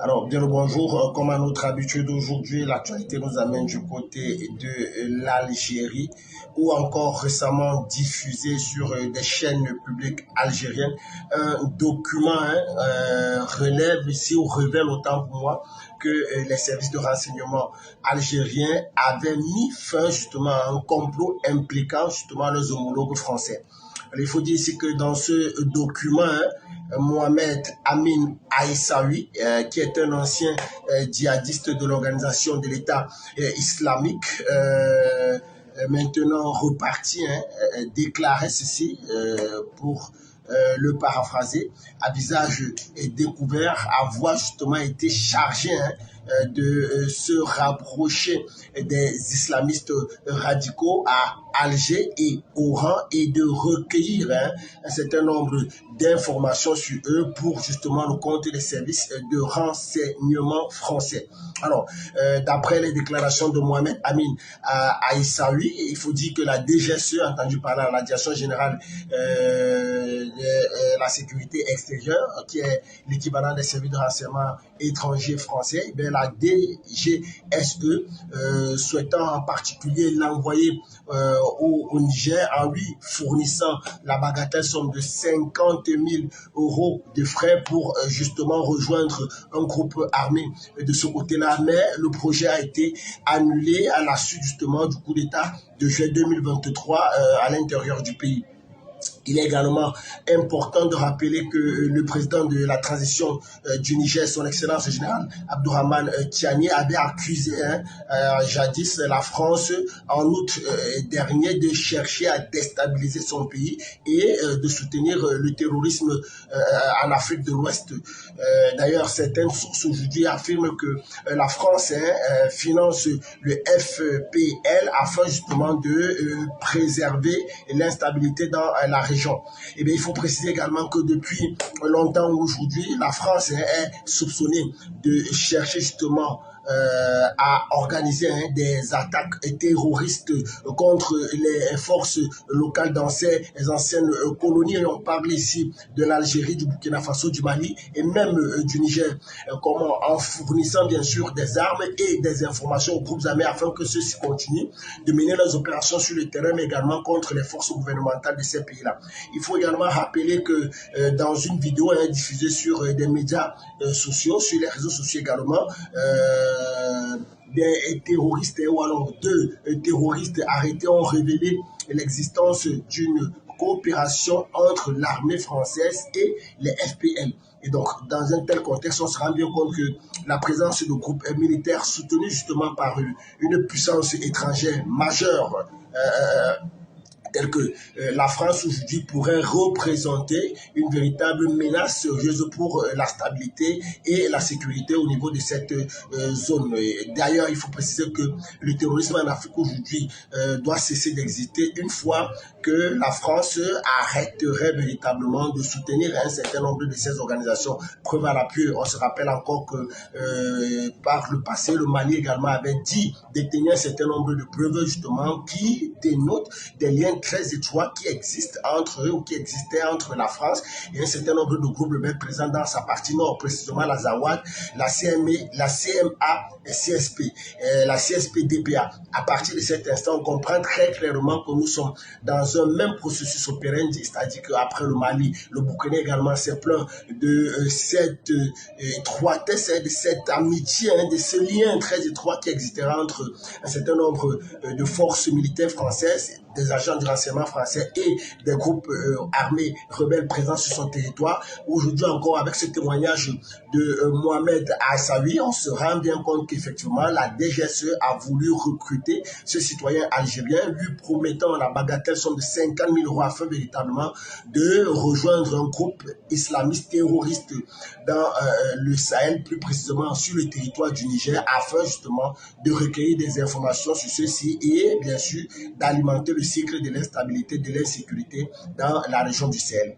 Alors, bien le bonjour. Comme à notre habitude aujourd'hui, l'actualité nous amène du côté de l'Algérie, ou encore récemment diffusé sur des chaînes publiques algériennes. Un document relève ici, ou révèle autant pour moi, que les services de renseignement algériens avaient mis fin justement à un complot impliquant justement leurs homologues français. Alors, il faut dire ici que dans ce document, Mohamed Amin Aïssaoui, qui est un ancien djihadiste de l'organisation de l'État islamique, maintenant reparti, déclarait ceci pour le paraphraser, à visage découvert, avoir justement été chargé de se rapprocher des islamistes radicaux à Alger et Oran et de recueillir un certain nombre d'informations sur eux pour justement le compte des services de renseignement français. Alors, d'après les déclarations de Mohamed Amin Aïssaoui, il faut dire que la DGSE, entendu parler à la Direction générale de la sécurité extérieure, qui est l'équivalent des services de renseignement étrangers français, bien, la DGSE, souhaitant en particulier l'envoyer au Niger en lui fournissant la bagatelle somme de 50 000 euros de frais pour justement rejoindre un groupe armé de ce côté-là. Mais le projet a été annulé à la suite justement du coup d'État de juillet 2023 à l'intérieur du pays. Il est également important de rappeler que le président de la transition du Niger, son excellence générale Abdourahmane Tiani, avait accusé jadis la France en août dernier de chercher à déstabiliser son pays et de soutenir le terrorisme en Afrique de l'Ouest. D'ailleurs, certaines sources aujourd'hui affirment que la France finance le FPL afin justement de préserver l'instabilité dans la région. Eh bien, il faut préciser également que depuis longtemps aujourd'hui, la France est soupçonnée de chercher justement à organiser des attaques terroristes contre les forces locales dans ces anciennes colonies. Et on parle ici de l'Algérie, du Burkina Faso, du Mali et même du Niger, comment en fournissant bien sûr des armes et des informations aux groupes armés afin que ceux-ci continuent de mener leurs opérations sur le terrain, mais également contre les forces gouvernementales de ces pays-là. Il faut également rappeler que dans une vidéo diffusée sur des médias sociaux, sur les réseaux sociaux également, des terroristes ou alors deux terroristes arrêtés ont révélé l'existence d'une coopération entre l'armée française et les FPL. Et donc, dans un tel contexte, on se rend bien compte que la présence de groupes militaires soutenus justement par une puissance étrangère majeure telle que la France aujourd'hui pourrait représenter une véritable menace sérieuse pour la stabilité et la sécurité au niveau de cette zone. D'ailleurs, il faut préciser que le terrorisme en Afrique aujourd'hui doit cesser d'exister une fois que la France arrêterait véritablement de soutenir un certain nombre de ces organisations. Preuve à l'appui, on se rappelle encore que par le passé, le Mali également avait dit détenir un certain nombre de preuves justement qui dénotent des liens très étroits qui existent entre eux ou qui existaient entre la France et un certain nombre de groupes même présents dans sa partie nord, précisément la ZAWAD, la CMA, la CMA et CSP, la CSP-DPA. À partir de cet instant, on comprend très clairement que nous sommes dans un même processus opérendi, c'est-à-dire qu'après le Mali, le Burkina également s'est plaint de cette étroitesse, de cette amitié, de ce lien très étroit qui existera entre un certain nombre de forces militaires françaises, des agents du renseignement français et des groupes armés rebelles présents sur son territoire. Aujourd'hui encore, avec ce témoignage de Mohamed Aïssaoui, on se rend bien compte qu'effectivement, la DGSE a voulu recruter ce citoyen algérien, lui promettant la bagatelle somme de 50 000 euros afin véritablement de rejoindre un groupe islamiste terroriste dans le Sahel, plus précisément sur le territoire du Niger, afin justement de recueillir des informations sur ceci et bien sûr d'alimenter le cycle de l'instabilité, de l'insécurité dans la région du Sahel.